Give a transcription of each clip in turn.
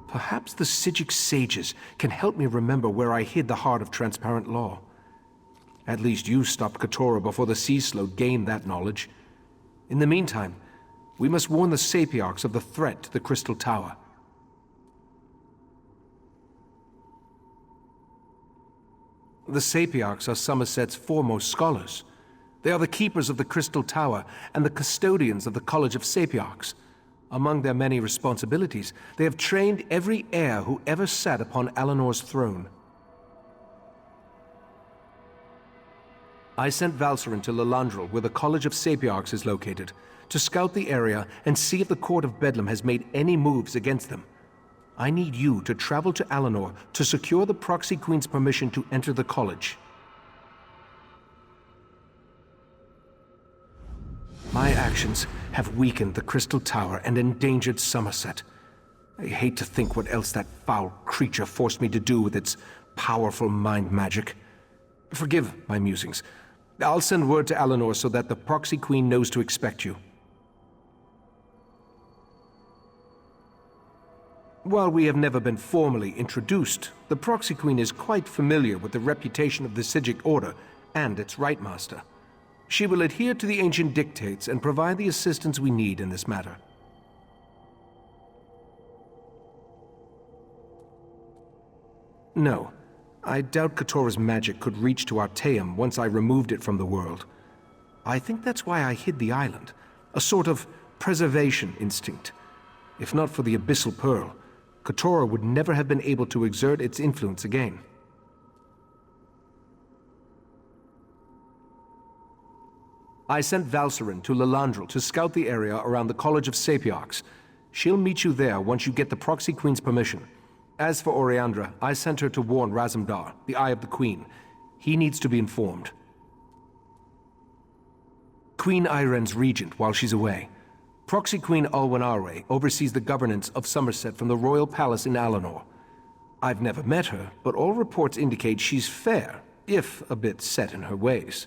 Perhaps the Psijic sages can help me remember where I hid the heart of transparent law. At least you stopped Katora before the Sea Slode gained that knowledge. In the meantime, we must warn the Sapiarchs of the threat to the Crystal Tower. The Sapiarchs are Somerset's foremost scholars. They are the keepers of the Crystal Tower and the custodians of the College of Sapiarchs. Among their many responsibilities, they have trained every heir who ever sat upon Alinor's throne. I sent Valcerin to Lalandril, where the College of Sapiarchs is located, to scout the area and see if the Court of Bedlam has made any moves against them. I need you to travel to Alinor to secure the Proxy Queen's permission to enter the college. My actions have weakened the Crystal Tower and endangered Somerset. I hate to think what else that foul creature forced me to do with its powerful mind magic. Forgive my musings. I'll send word to Alinor so that the Proxy Queen knows to expect you. While we have never been formally introduced, the Proxy Queen is quite familiar with the reputation of the Psijic Order and its Rite Master. She will adhere to the ancient dictates and provide the assistance we need in this matter. No, I doubt Katora's magic could reach to Artaeum once I removed it from the world. I think that's why I hid the island, a sort of preservation instinct. If not for the Abyssal Pearl, Katora would never have been able to exert its influence again. I sent Valcerin to Lalandril to scout the area around the College of Sapiarchs. She'll meet you there once you get the Proxy Queen's permission. As for Oriandra, I sent her to warn Razumdar, the Eye of the Queen. He needs to be informed. Queen Iren's regent while she's away. Proxy Queen Alwyn oversees the governance of Somerset from the royal palace in Alinor. I've never met her, but all reports indicate she's fair, if a bit set in her ways.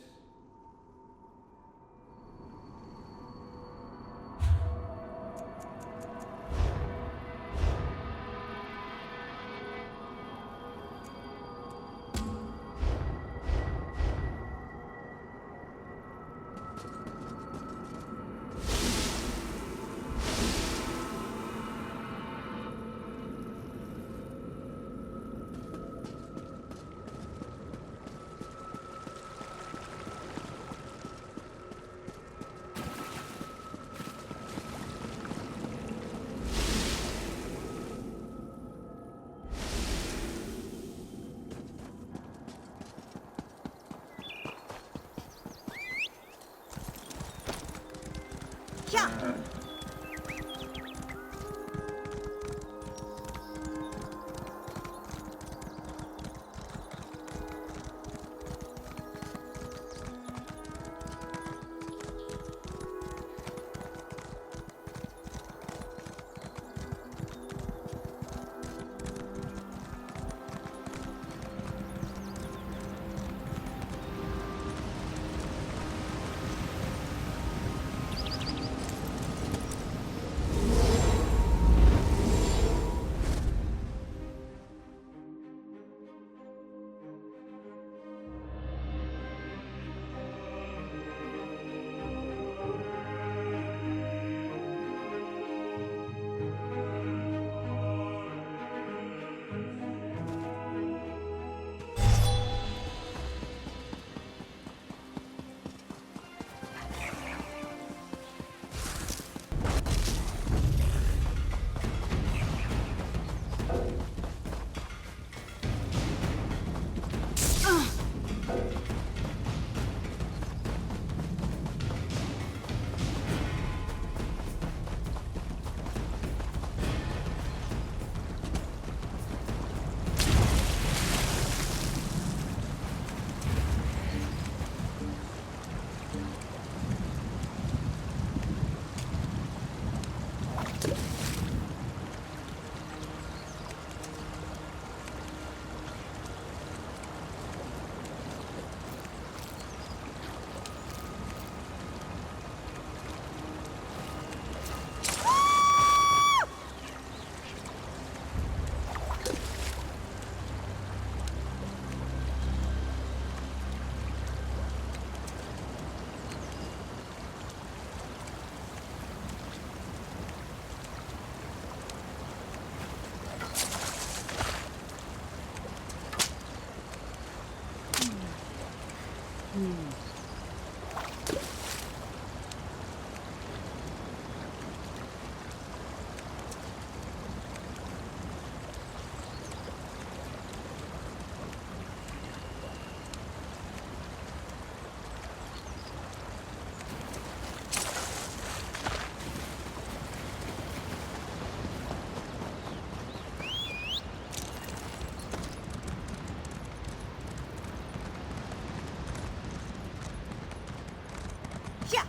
Yeah.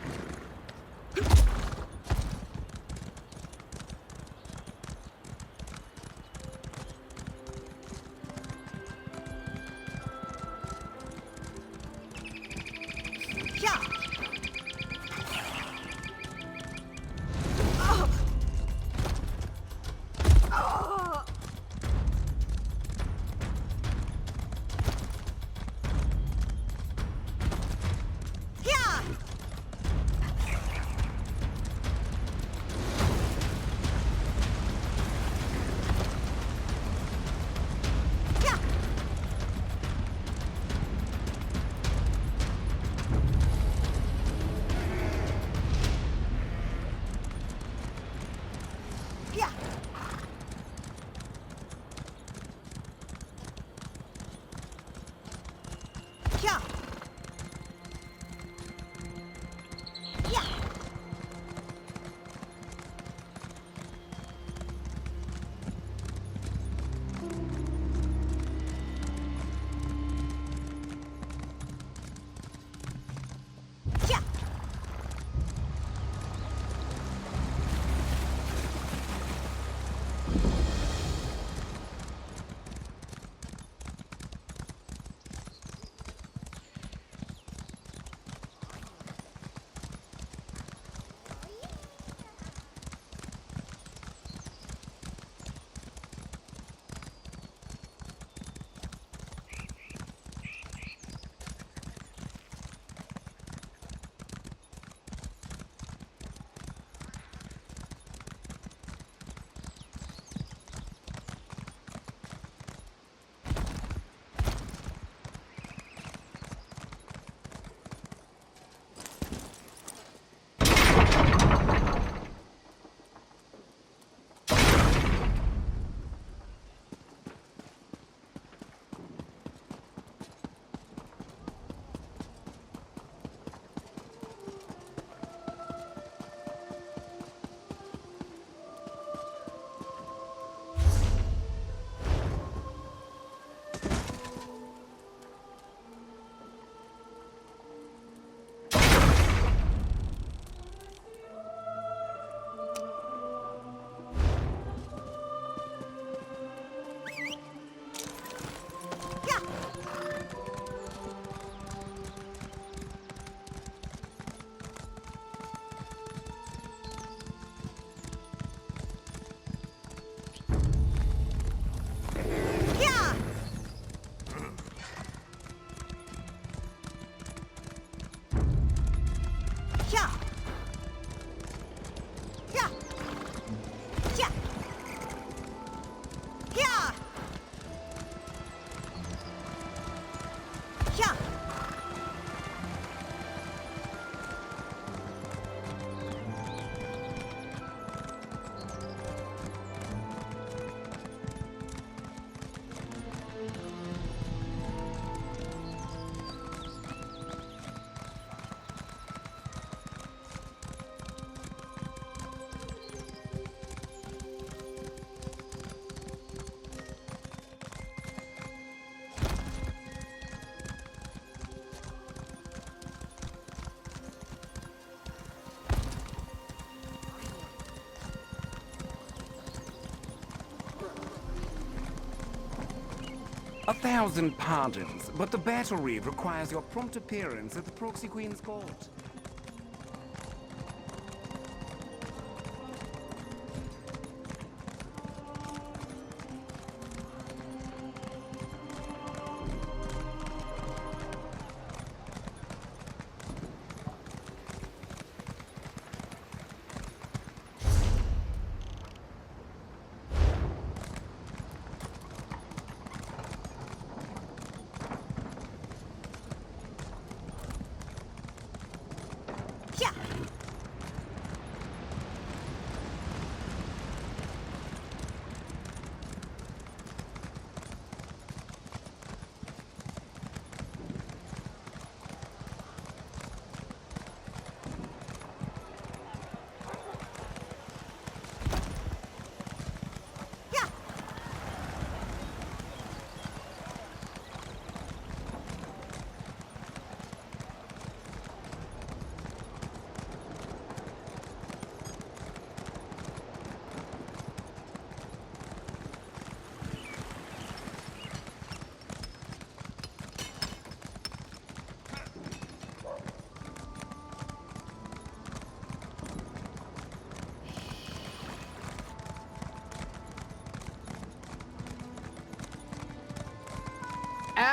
A thousand pardons, but the battery requires your prompt appearance at the Proxy Queen's court.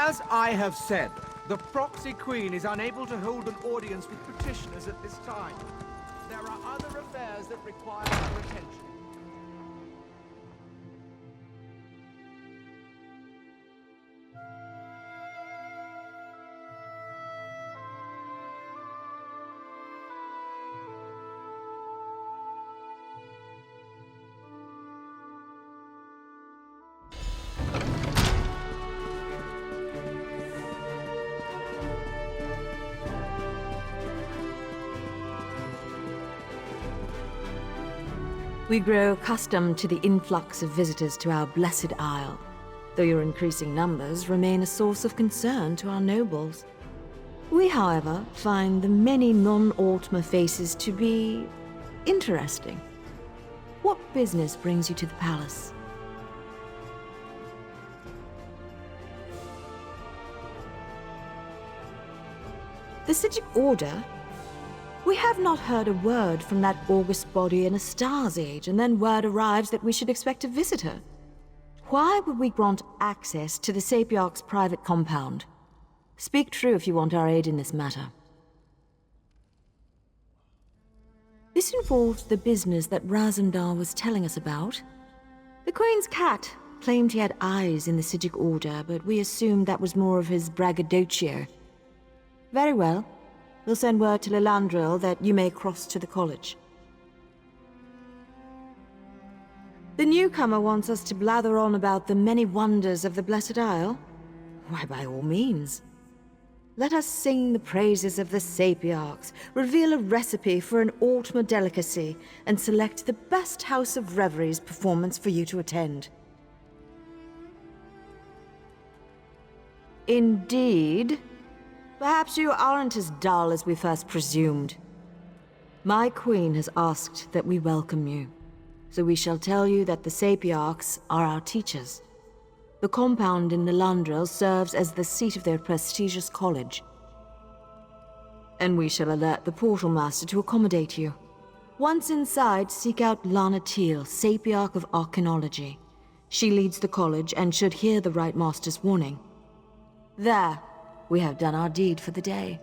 As I have said, the proxy queen is unable to hold an audience with petitioners at this time. There are other affairs that require our attention. We grow accustomed to the influx of visitors to our blessed isle, though your increasing numbers remain a source of concern to our nobles. We, however, find the many non-Altmer faces to be interesting. What business brings you to the palace? The Sijic Order? We have not heard a word from that august body in a star's age, and then word arrives that we should expect to visit her. Why would we grant access to the Sapiarch's private compound? Speak true if you want our aid in this matter. This involves the business that Razumdar was telling us about. The Queen's cat claimed he had eyes in the Sijic Order, but we assumed that was more of his braggadocio. Very well. We'll send word to Lilandril that you may cross to the college. The newcomer wants us to blather on about the many wonders of the Blessed Isle. Why, by all means. Let us sing the praises of the Sapiarchs, reveal a recipe for an Altmer delicacy, and select the best House of Reveries performance for you to attend. Indeed. Perhaps you aren't as dull as we first presumed. My queen has asked that we welcome you, so we shall tell you that the Sapiarchs are our teachers. The compound in Lilandril serves as the seat of their prestigious college. And we shall alert the Portal Master to accommodate you. Once inside, seek out Lana Teal, Sapiarch of Arcanology. She leads the college and should hear the Right Master's warning. There. We have done our deed for the day.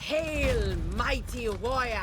Hail, mighty warrior!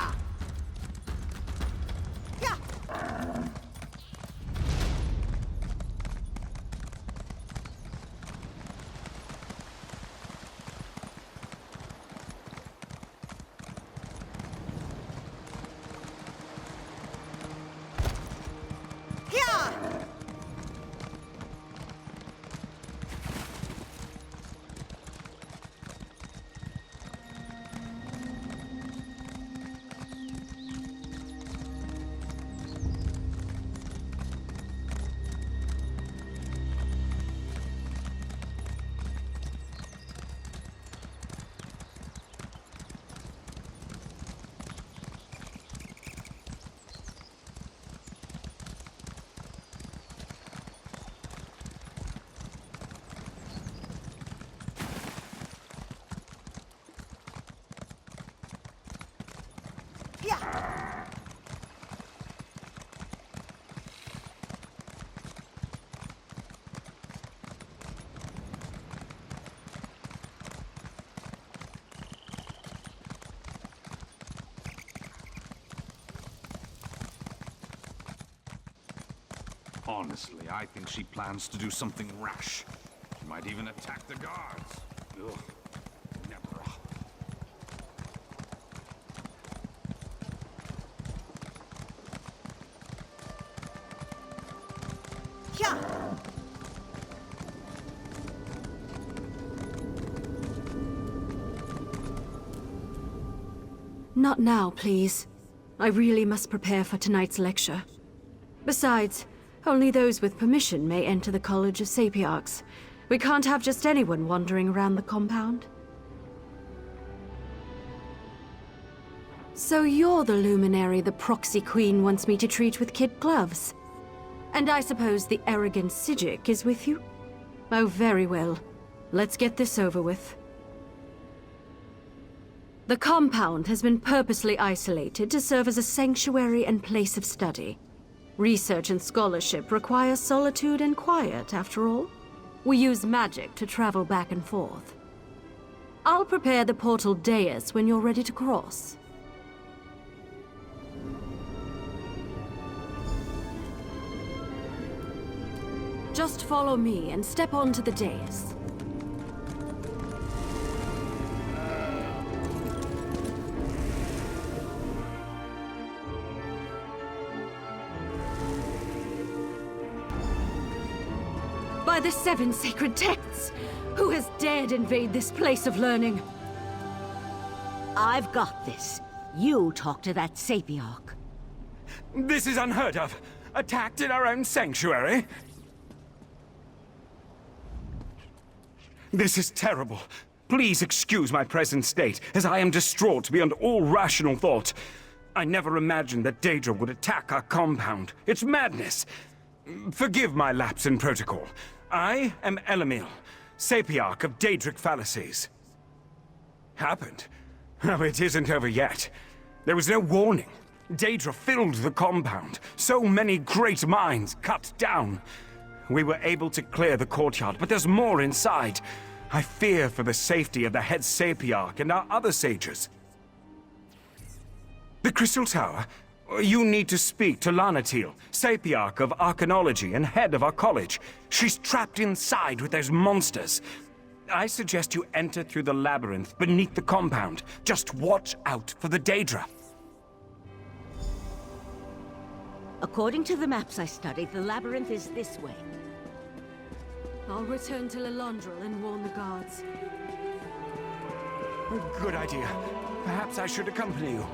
Honestly, I think she plans to do something rash. She might even attack the guards. Ugh. Never. Not now, please. I really must prepare for tonight's lecture. Besides, only those with permission may enter the College of Sapiarchs. We can't have just anyone wandering around the compound. So you're the luminary the Proxy Queen wants me to treat with kid gloves. And I suppose the arrogant Sijic is with you? Oh, very well. Let's get this over with. The compound has been purposely isolated to serve as a sanctuary and place of study. Research and scholarship require solitude and quiet, after all. We use magic to travel back and forth. I'll prepare the portal dais when you're ready to cross. Just follow me and step onto the dais. By the 7 sacred texts! Who has dared invade this place of learning? I've got this. You talk to that Sapiarch. This is unheard of. Attacked in our own sanctuary? This is terrible. Please excuse my present state, as I am distraught beyond all rational thought. I never imagined that Daedra would attack our compound. It's madness. Forgive my lapse in protocol. I am Elamil, Sapiarch of Daedric fallacies. Happened? Oh, it isn't over yet. There was no warning. Daedra filled the compound. So many great minds cut down. We were able to clear the courtyard, but there's more inside. I fear for the safety of the head Sapiarch and our other sages. The Crystal Tower? You need to speak to Lanatil, Sapiarch of Arcanology and head of our college. She's trapped inside with those monsters. I suggest you enter through the labyrinth beneath the compound. Just watch out for the Daedra. According to the maps I studied, the labyrinth is this way. I'll return to Lalandril and warn the guards. Good idea. Perhaps I should accompany you.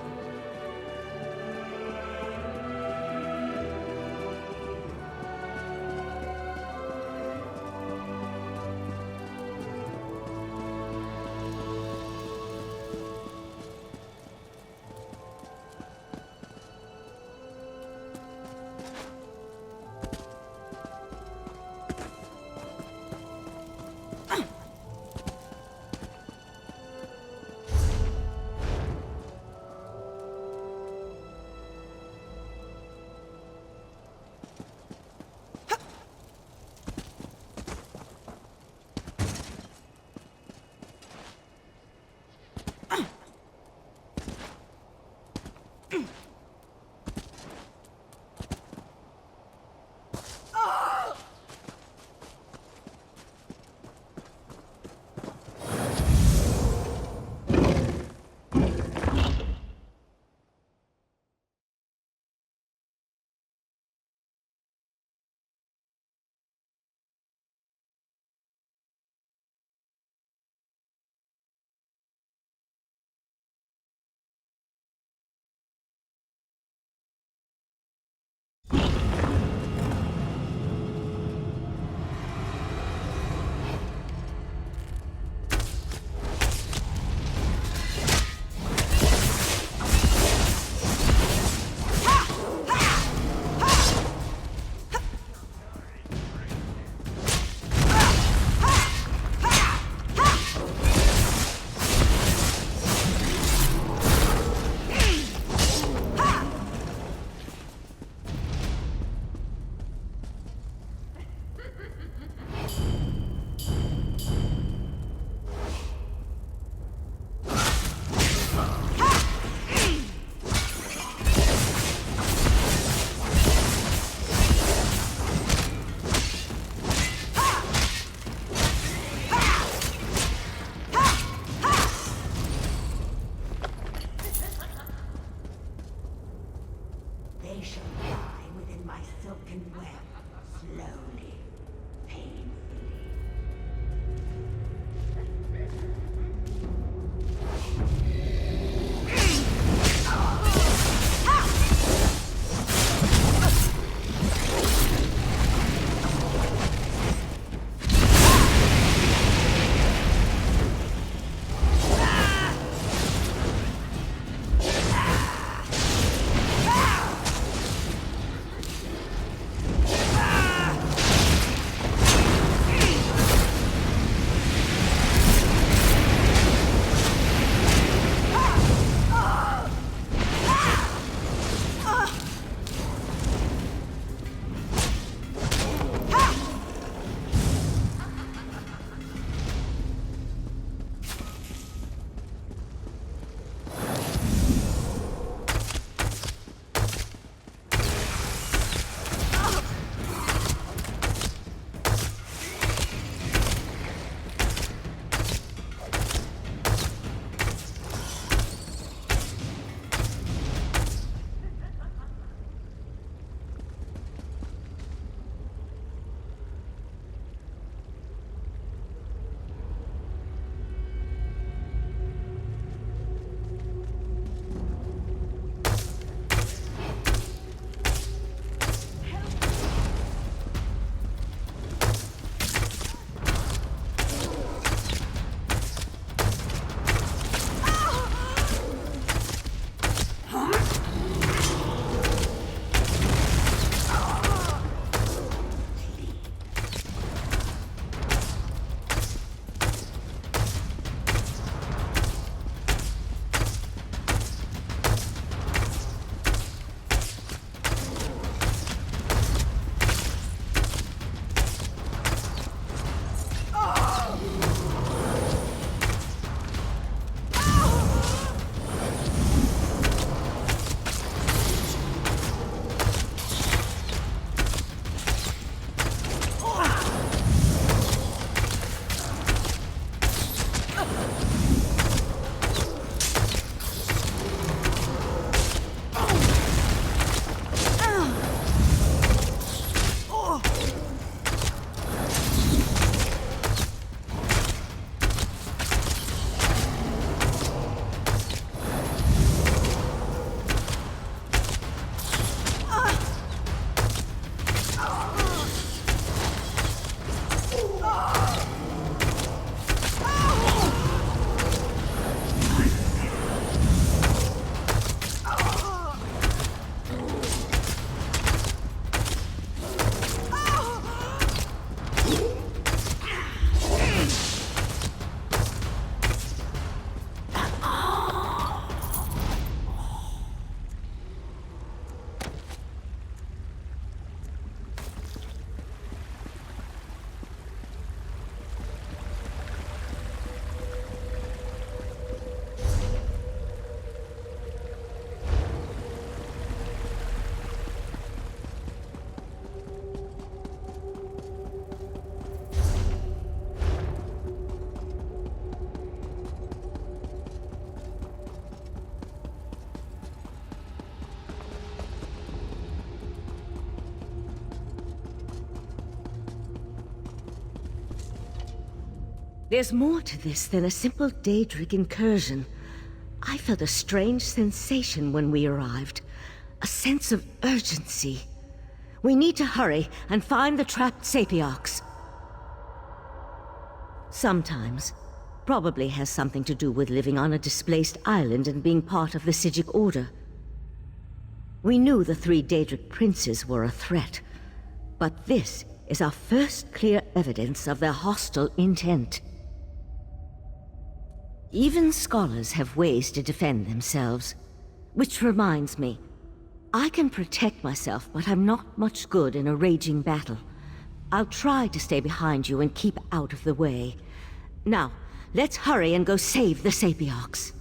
There's more to this than a simple Daedric incursion. I felt a strange sensation when we arrived. A sense of urgency. We need to hurry and find the trapped Sapiarchs. Sometimes. Probably has something to do with living on a displaced island and being part of the Sigic Order. We knew the 3 Daedric princes were a threat, but this is our first clear evidence of their hostile intent. Even scholars have ways to defend themselves. Which reminds me, I can protect myself, but I'm not much good in a raging battle. I'll try to stay behind you and keep out of the way. Now, let's hurry and go save the Sapiarchs.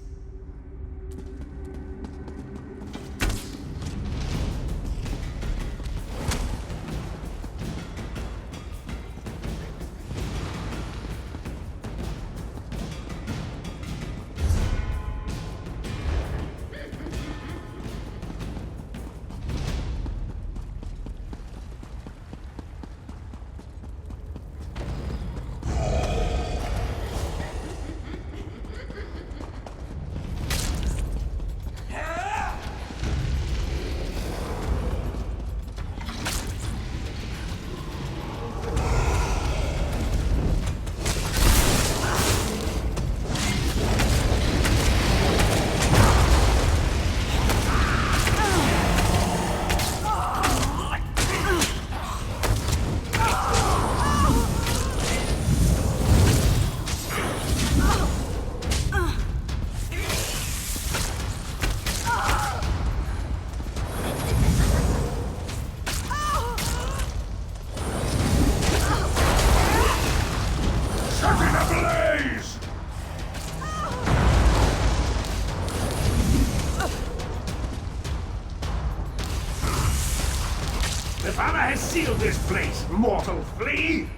The Father has sealed this place, mortal flea!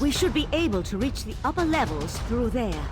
We should be able to reach the upper levels through there.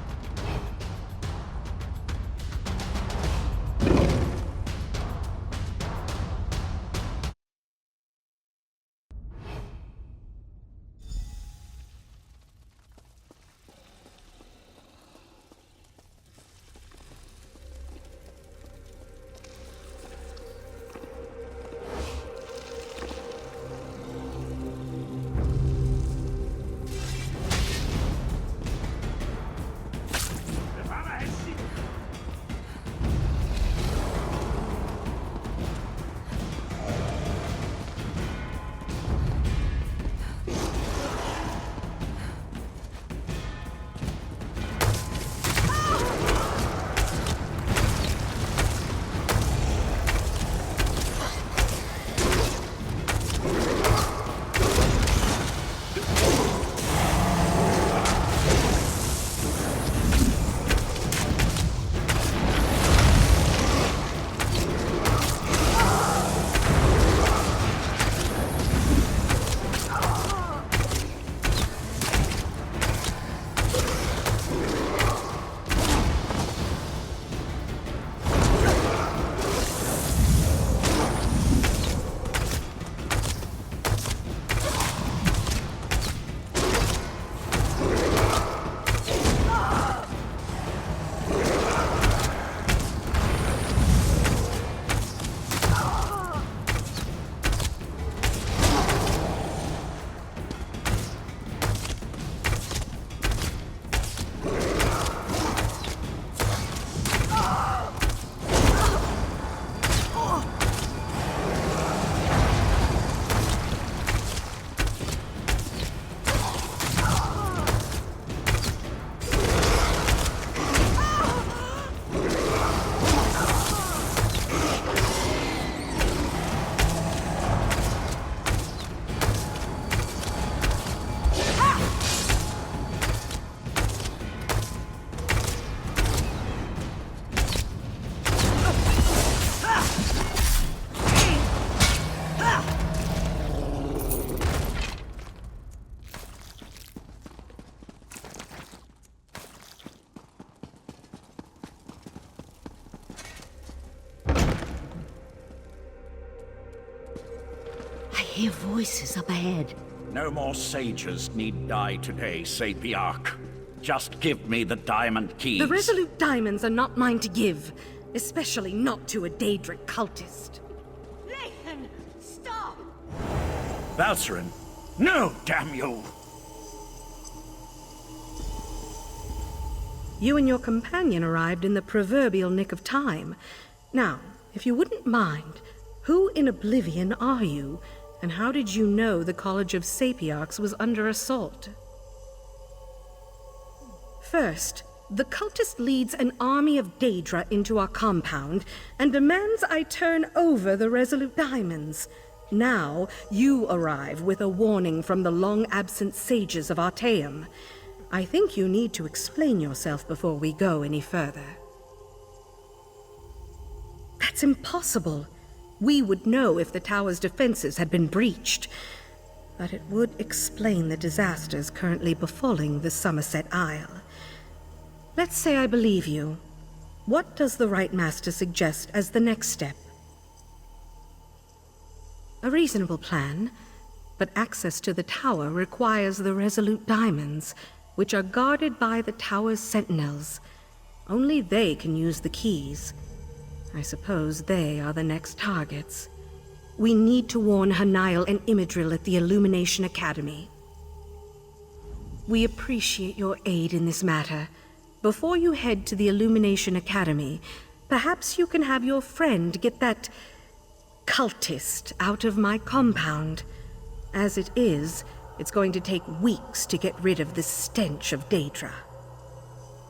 hear voices up ahead. No more sages need die today, Sapiarch. Just give me the diamond keys. The Resolute Diamonds are not mine to give, especially not to a Daedric cultist. Lathan, stop! Valcerin, no, damn you! You and your companion arrived in the proverbial nick of time. Now, if you wouldn't mind, who in Oblivion are you, and how did you know the College of Sapiarchs was under assault? First, the cultist leads an army of Daedra into our compound and demands I turn over the Resolute Diamonds. Now, you arrive with a warning from the long-absent sages of Artaeum. I think you need to explain yourself before we go any further. That's impossible. We would know if the tower's defenses had been breached. But it would explain the disasters currently befalling the Somerset Isle. Let's say I believe you. What does the Right Master suggest as the next step? A reasonable plan, but access to the tower requires the Resolute Diamonds, which are guarded by the tower's Sentinels. Only they can use the keys. I suppose they are the next targets. We need to warn Hanail and Imidril at the Illumination Academy. We appreciate your aid in this matter. Before you head to the Illumination Academy, perhaps you can have your friend get that cultist out of my compound. As it is, it's going to take weeks to get rid of the stench of Daedra.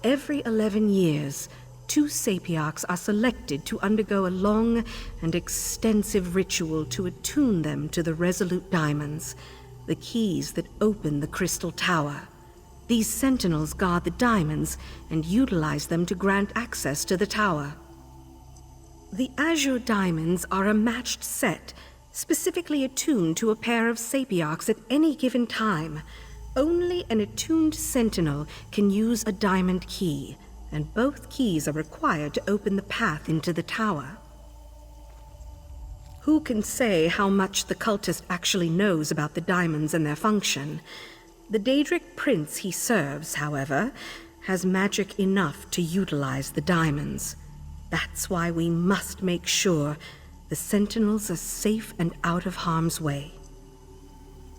Every 11 years, 2 Sapiarchs are selected to undergo a long and extensive ritual to attune them to the Resolute Diamonds, the keys that open the Crystal Tower. These Sentinels guard the diamonds and utilize them to grant access to the tower. The Azure Diamonds are a matched set, specifically attuned to a pair of Sapiarchs at any given time. Only an attuned Sentinel can use a diamond key, and both keys are required to open the path into the tower. Who can say how much the cultist actually knows about the diamonds and their function? The Daedric prince he serves, however, has magic enough to utilize the diamonds. That's why we must make sure the Sentinels are safe and out of harm's way.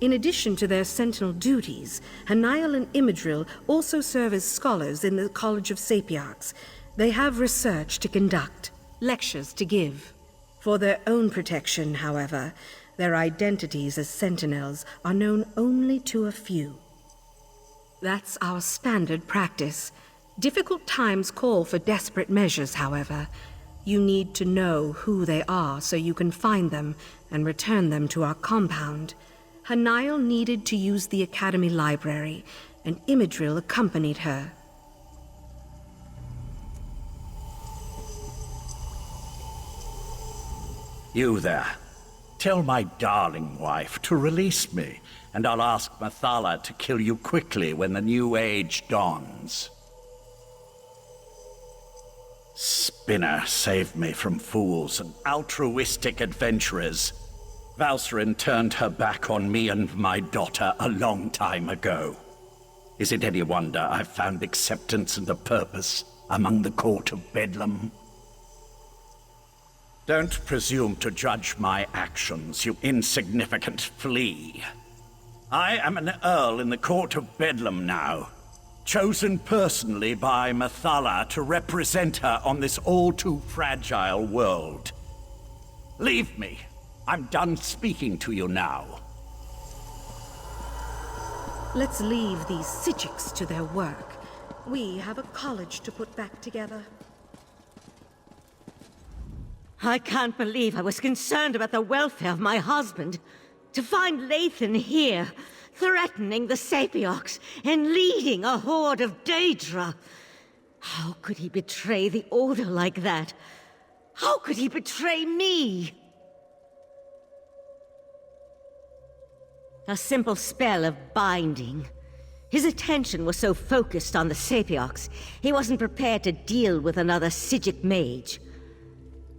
In addition to their Sentinel duties, Hanail and Imidril also serve as scholars in the College of Sapiarchs. They have research to conduct, lectures to give. For their own protection, however, their identities as Sentinels are known only to a few. That's our standard practice. Difficult times call for desperate measures, however. You need to know who they are so you can find them and return them to our compound. Hanail needed to use the Academy library, and Imidril accompanied her. You there. Tell my darling wife to release me, and I'll ask Mathala to kill you quickly when the new age dawns. Spinner saved me from fools and altruistic adventurers. Valcerin turned her back on me and my daughter a long time ago. Is it any wonder I've found acceptance and a purpose among the court of Bedlam? Don't presume to judge my actions, you insignificant flea. I am an earl in the court of Bedlam now, chosen personally by Mathala to represent her on this all-too-fragile world. Leave me. I'm done speaking to you now. Let's leave these Psijics to their work. We have a college to put back together. I can't believe I was concerned about the welfare of my husband. To find Lathan here, threatening the Sapiarchs and leading a horde of Daedra. How could he betray the Order like that? How could he betray me? A simple spell of binding. His attention was so focused on the Sapiarchs, he wasn't prepared to deal with another Psijic mage.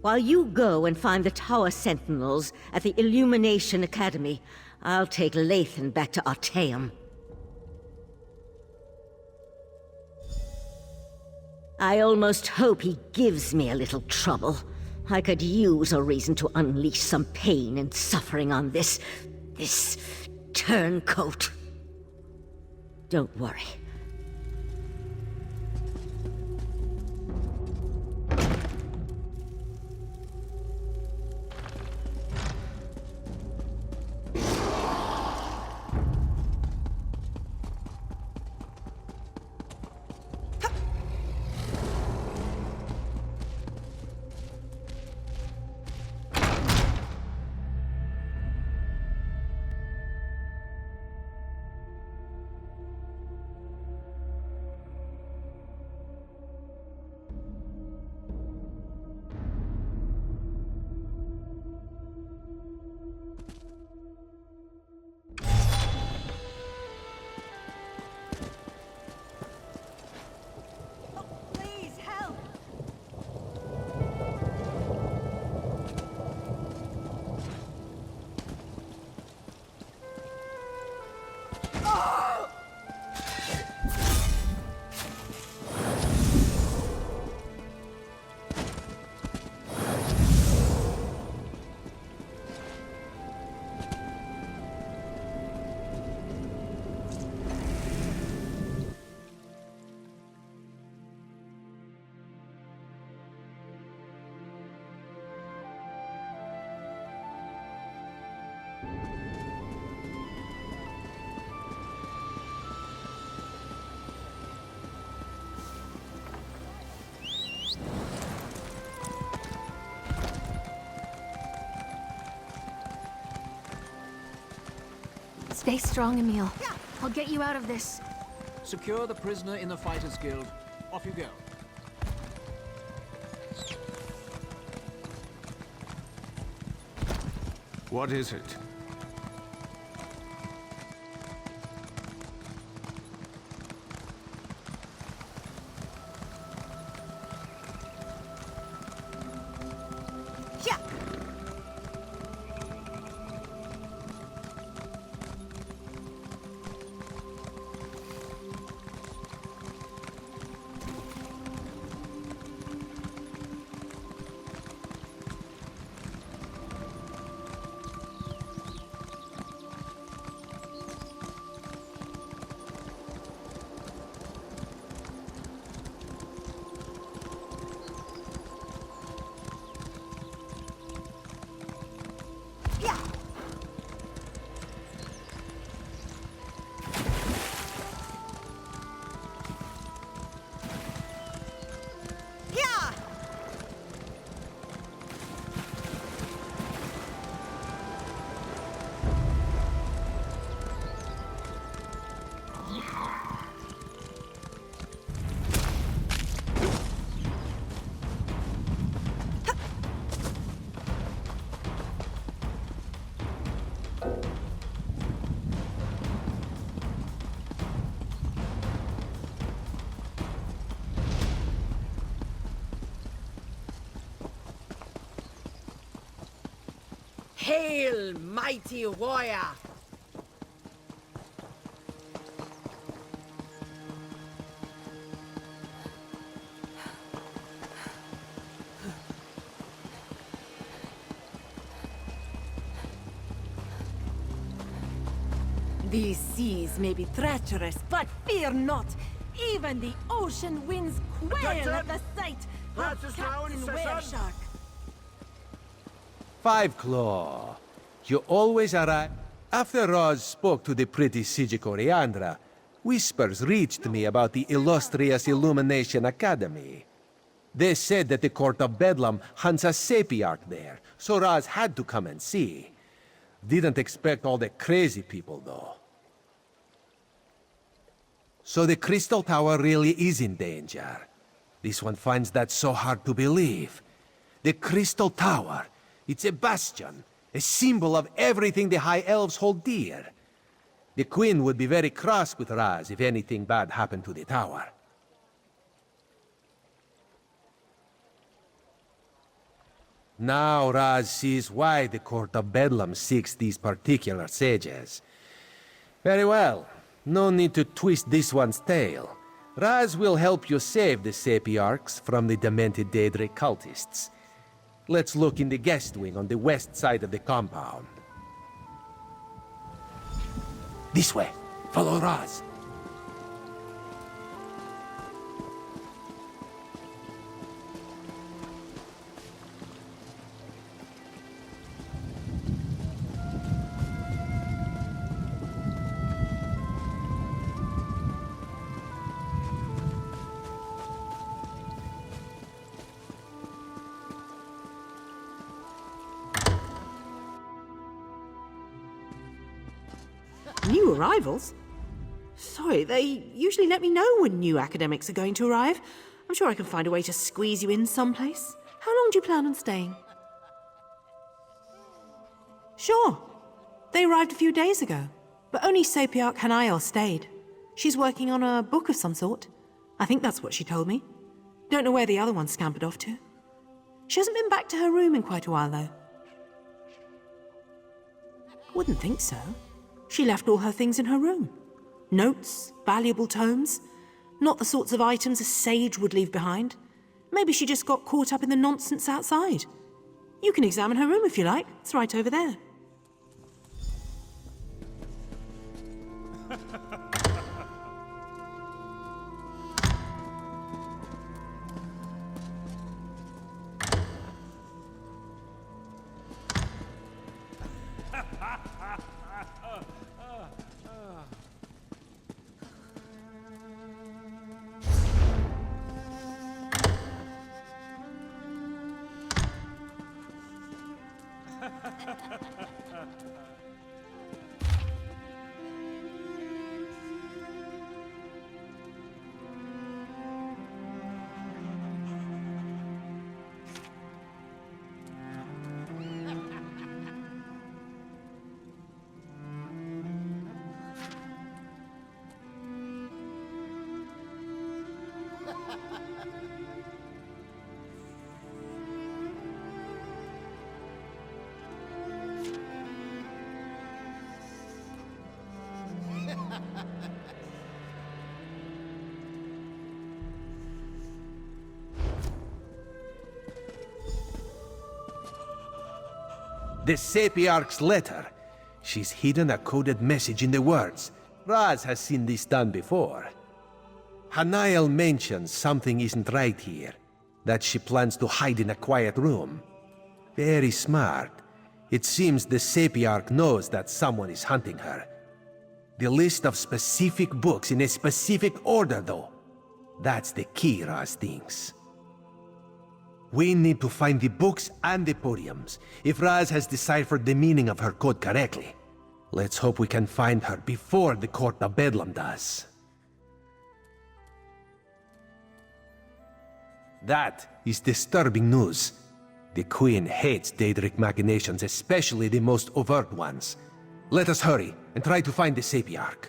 While you go and find the Tower Sentinels at the Illumination Academy, I'll take Lathan back to Artaeum. I almost hope he gives me a little trouble. I could use a reason to unleash some pain and suffering on this turncoat. Don't worry. Stay strong, Emil. I'll get you out of this. Secure the prisoner in the Fighters Guild. Off you go. What is it? Hail, mighty warrior! These seas may be treacherous, but fear not! Even the ocean winds quail at the sight of Captain Wereshark. Five Claw, you always arrive. After Roz spoke to the pretty Siege Coriandra, whispers reached me about the illustrious Illumination Academy. They said that the Court of Bedlam hunts a Sapiarch there, so Roz had to come and see. Didn't expect all the crazy people, though. So the Crystal Tower really is in danger. This one finds that so hard to believe. The Crystal Tower, it's a bastion, a symbol of everything the High Elves hold dear. The Queen would be very cross with Raz if anything bad happened to the tower. Now Raz sees why the Court of Bedlam seeks these particular sages. Very well. No need to twist this one's tail. Raz will help you save the Sapiarchs from the demented Daedric cultists. Let's look in the guest wing on the west side of the compound. This way. Follow Raz. New arrivals? Sorry, they usually let me know when new academics are going to arrive. I'm sure I can find a way to squeeze you in someplace. How long do you plan on staying? Sure. They arrived a few days ago, but only Sapiarch Hanael stayed. She's working on a book of some sort. I think that's what she told me. Don't know where the other one scampered off to. She hasn't been back to her room in quite a while, though. Wouldn't think so. She left all her things in her room. Notes, valuable tomes. Not the sorts of items a sage would leave behind. Maybe she just got caught up in the nonsense outside. You can examine her room if you like. It's right over there. The Sapiarch's letter. She's hidden a coded message in the words. Raz has seen this done before. Hanael mentions something isn't right here, that she plans to hide in a quiet room. Very smart. It seems the Sapiarch knows that someone is hunting her. The list of specific books in a specific order, though. That's the key, Raz thinks. We need to find the books and the podiums, if Raz has deciphered the meaning of her code correctly. Let's hope we can find her before the Court of Bedlam does. That is disturbing news. The Queen hates Daedric machinations, especially the most overt ones. Let us hurry and try to find the Sapiarch.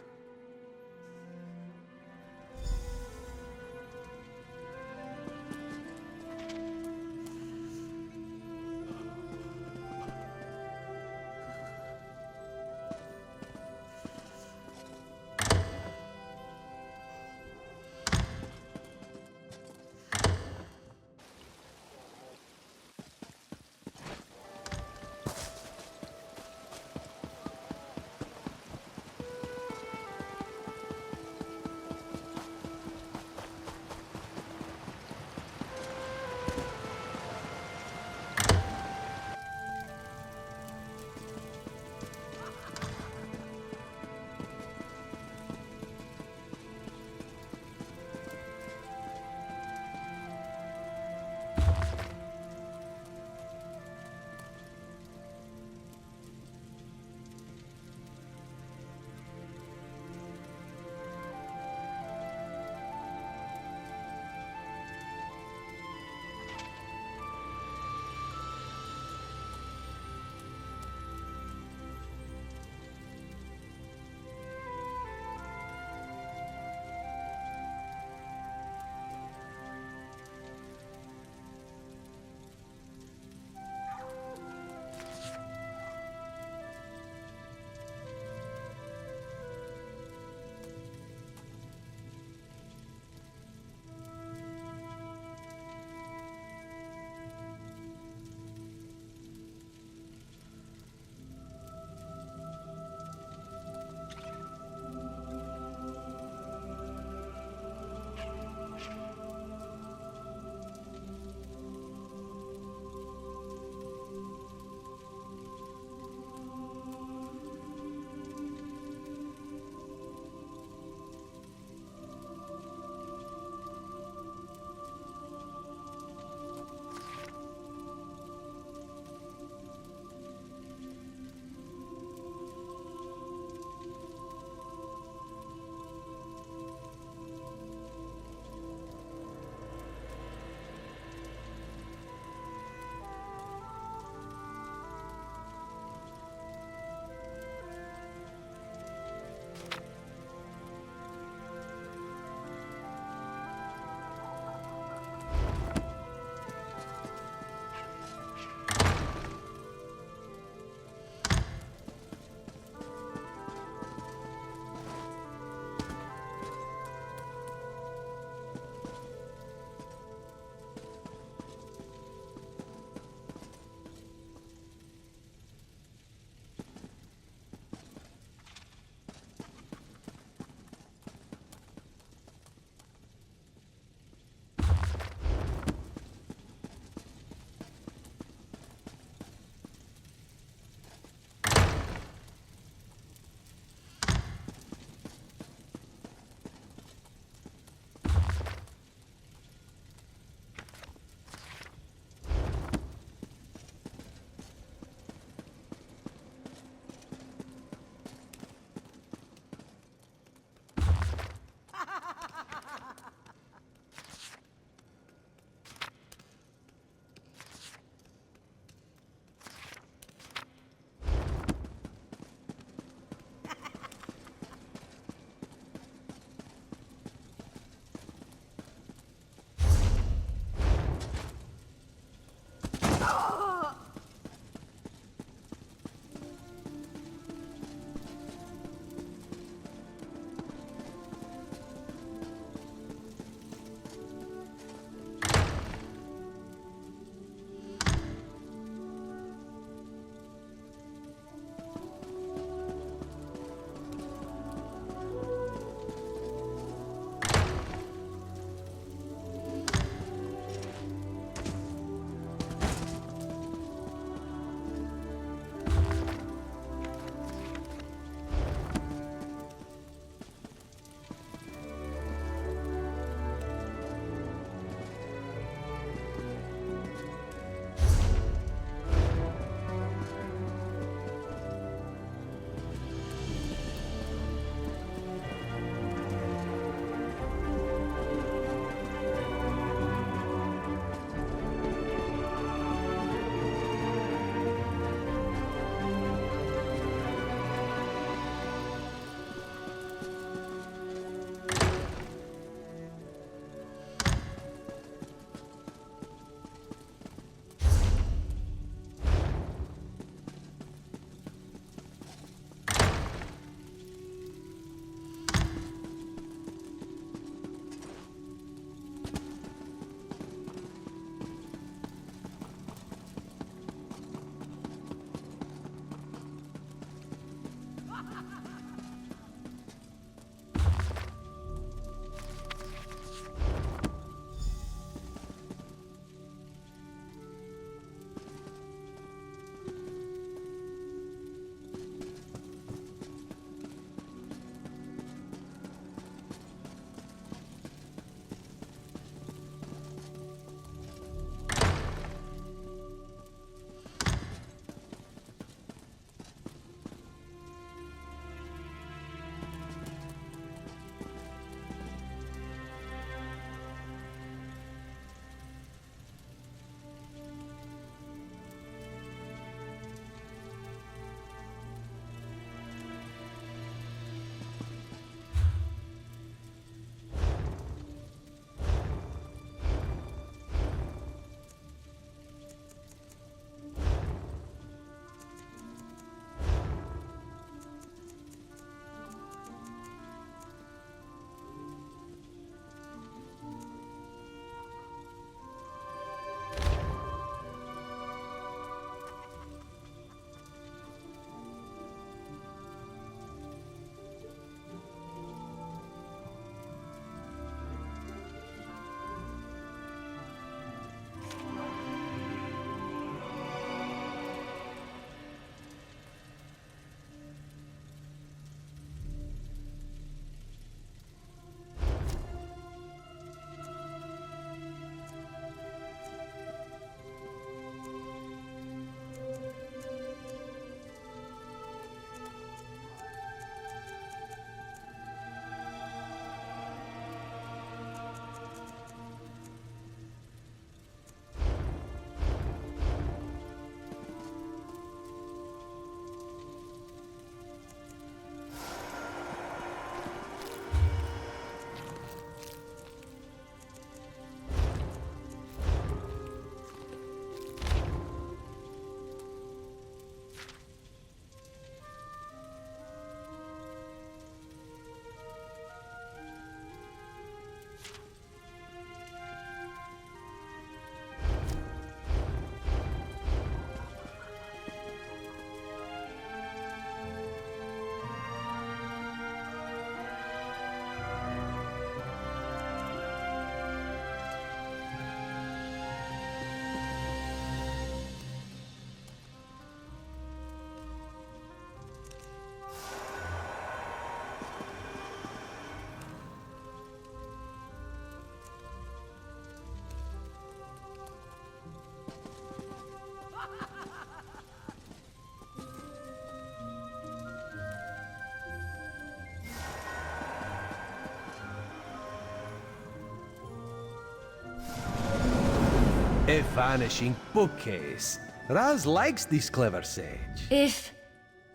A vanishing bookcase. Raz likes this clever sage. If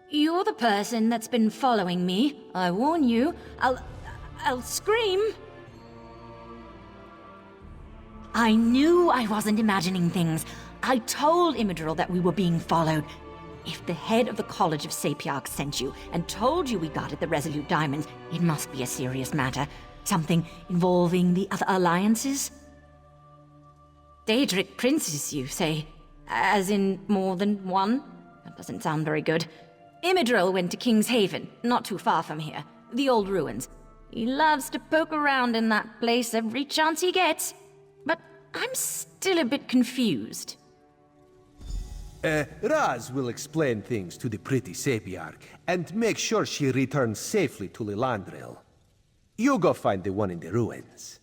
you're the person that's been following me, I warn you, I'll scream. I knew I wasn't imagining things. I told Imidril that we were being followed. If the head of the College of Sapiarchs sent you and told you we guarded the Resolute Diamonds, it must be a serious matter. Something involving the other alliances? Daedric princes, you say? As in more than one? That doesn't sound very good. Imidril went to King's Haven, not too far from here. The old ruins. He loves to poke around in that place every chance he gets. But I'm still a bit confused. Raz will explain things to the pretty Sapiarch and make sure she returns safely to Lilandril. You go find the one in the ruins.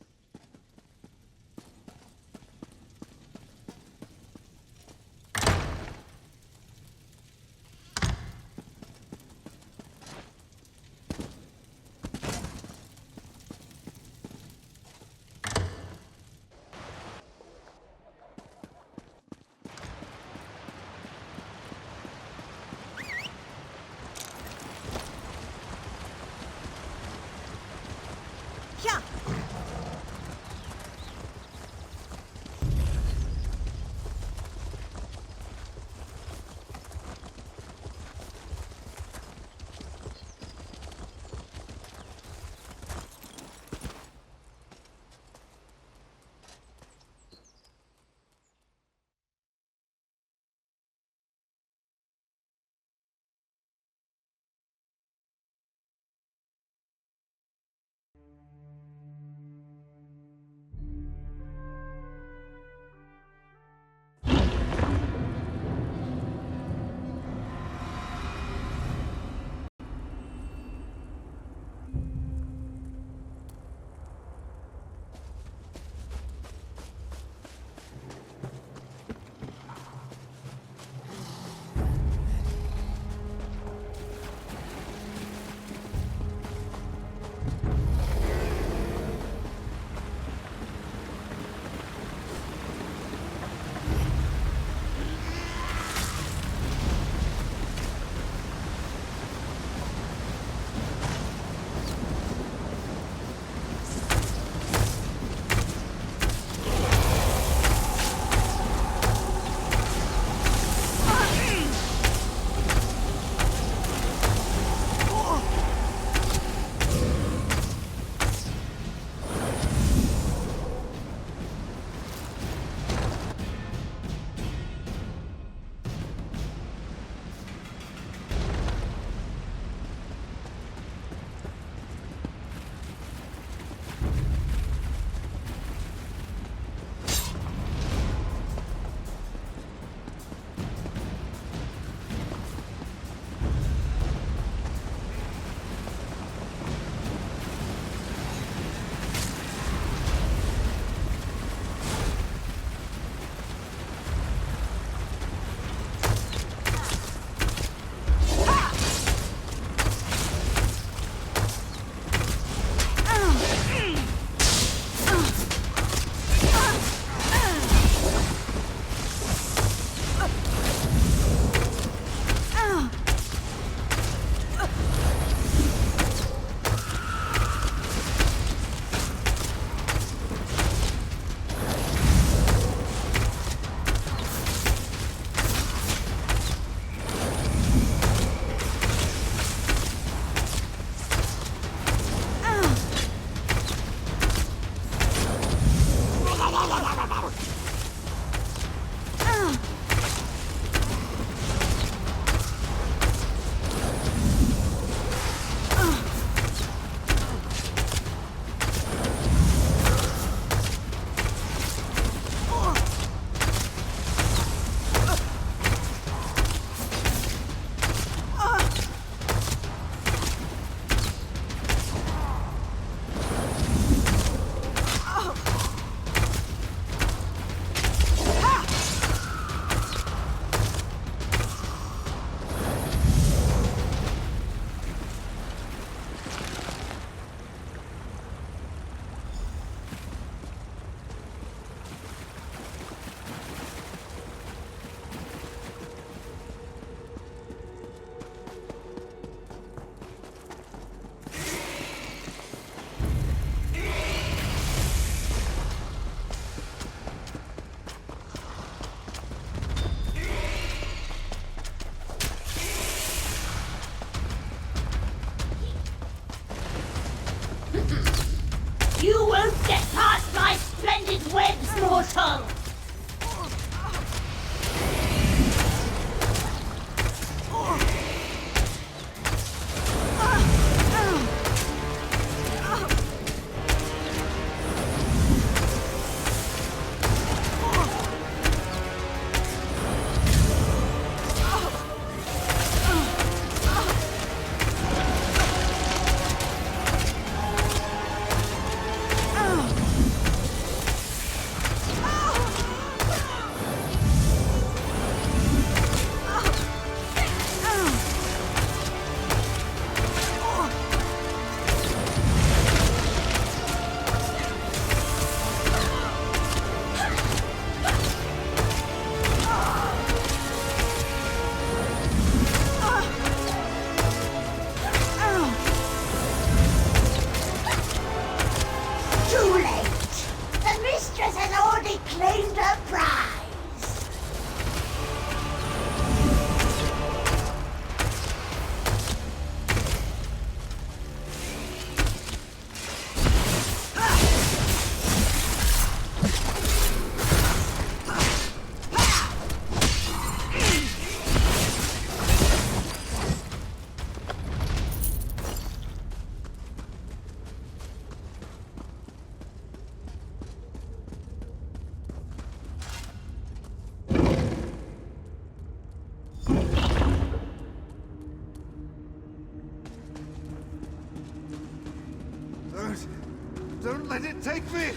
Don't let it take me!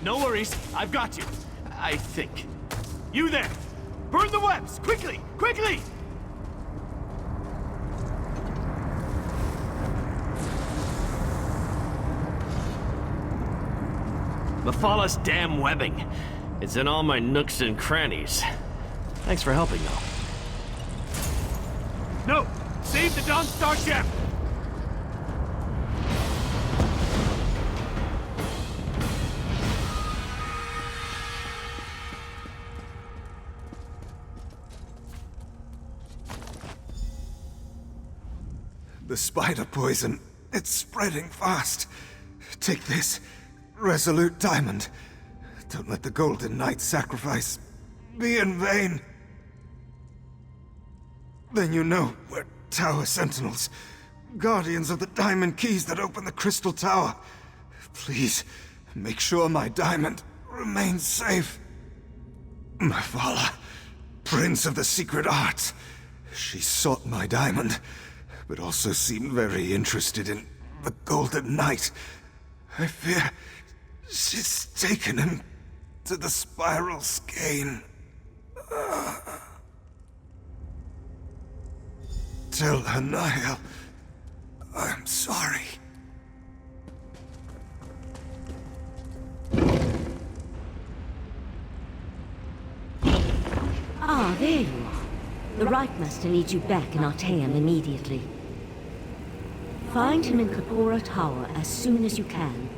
No worries, I've got you. I think. You there! Burn the webs! Quickly! Quickly! Mephalah's damn webbing. It's in all my nooks and crannies. Thanks for helping, though. No! Save the Dawn Star ship! The spider poison, it's spreading fast. Take this, resolute diamond. Don't let the Golden Knight's sacrifice be in vain. Then you know we're Tower Sentinels, guardians of the diamond keys that open the Crystal Tower. Please, make sure my diamond remains safe. Mephalah, Prince of the Secret Arts. She sought my diamond, but also seemed very interested in the Golden Knight. I fear she's taken him to the Spiral Skein. Tell her, Niall, I'm sorry. Ah, there you are. The Right Master needs you back in Artaeum immediately. Find him in Kapora Tower as soon as you can.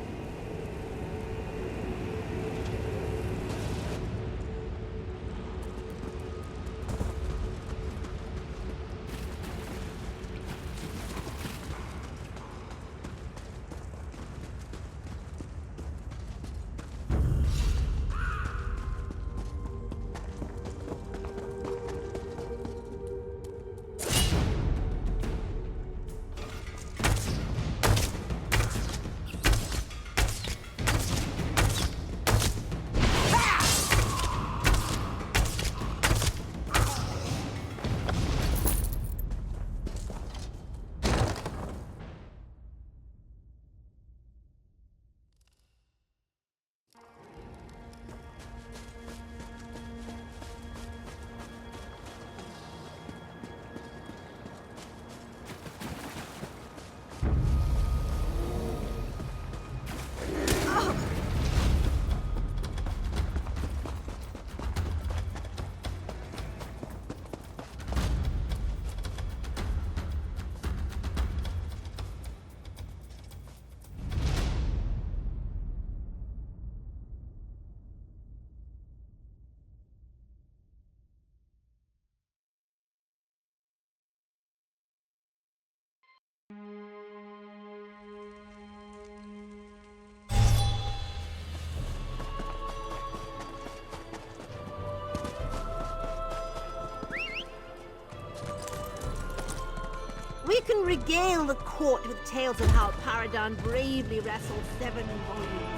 We can regale the court with tales of how Paragon bravely wrestled 7 volumes.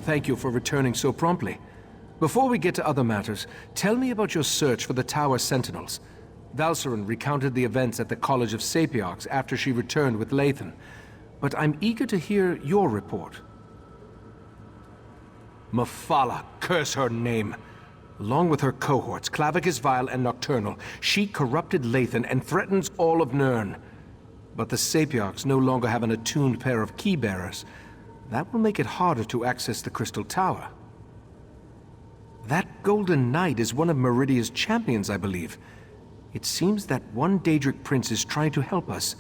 Thank you for returning so promptly. Before we get to other matters, tell me about your search for the Tower Sentinels. Valcerin recounted the events at the College of Sapiarchs after she returned with Lathan. But I'm eager to hear your report. Mephala, curse her name! Along with her cohorts, Clavicus Vile and Nocturnal, she corrupted Lathan and threatens all of Nirn. But the Sapiarchs no longer have an attuned pair of key-bearers. That will make it harder to access the Crystal Tower. That Golden Knight is one of Meridia's champions, I believe. It seems that one Daedric prince is trying to help us.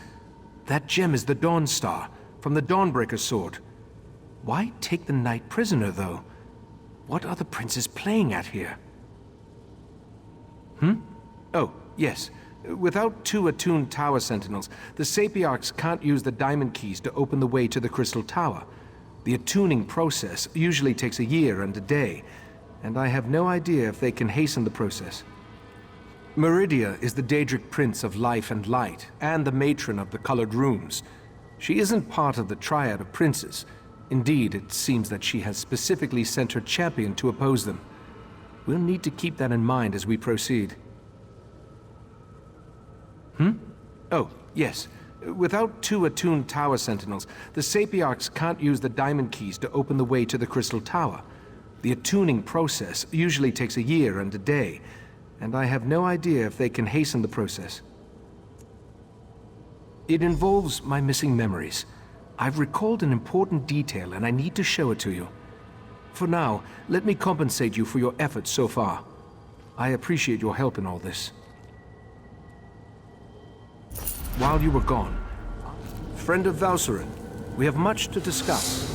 That gem is the Dawn Star, from the Dawnbreaker sword. Why take the knight prisoner, though? What are the princes playing at here? Oh, yes. Without 2 attuned Tower Sentinels, the Sapiarchs can't use the diamond keys to open the way to the Crystal Tower. The attuning process usually takes a year and a day, and I have no idea if they can hasten the process. Meridia is the Daedric Prince of Life and Light, and the matron of the Colored Rooms. She isn't part of the Triad of Princes. Indeed, it seems that she has specifically sent her champion to oppose them. We'll need to keep that in mind as we proceed. Oh, yes. Without 2 attuned Tower Sentinels, the Sapiarchs can't use the diamond keys to open the way to the Crystal Tower. The attuning process usually takes a year and a day, and I have no idea if they can hasten the process. It involves my missing memories. I've recalled an important detail, and I need to show it to you. For now, let me compensate you for your efforts so far. I appreciate your help in all this. While you were gone, friend of Valcerin, we have much to discuss.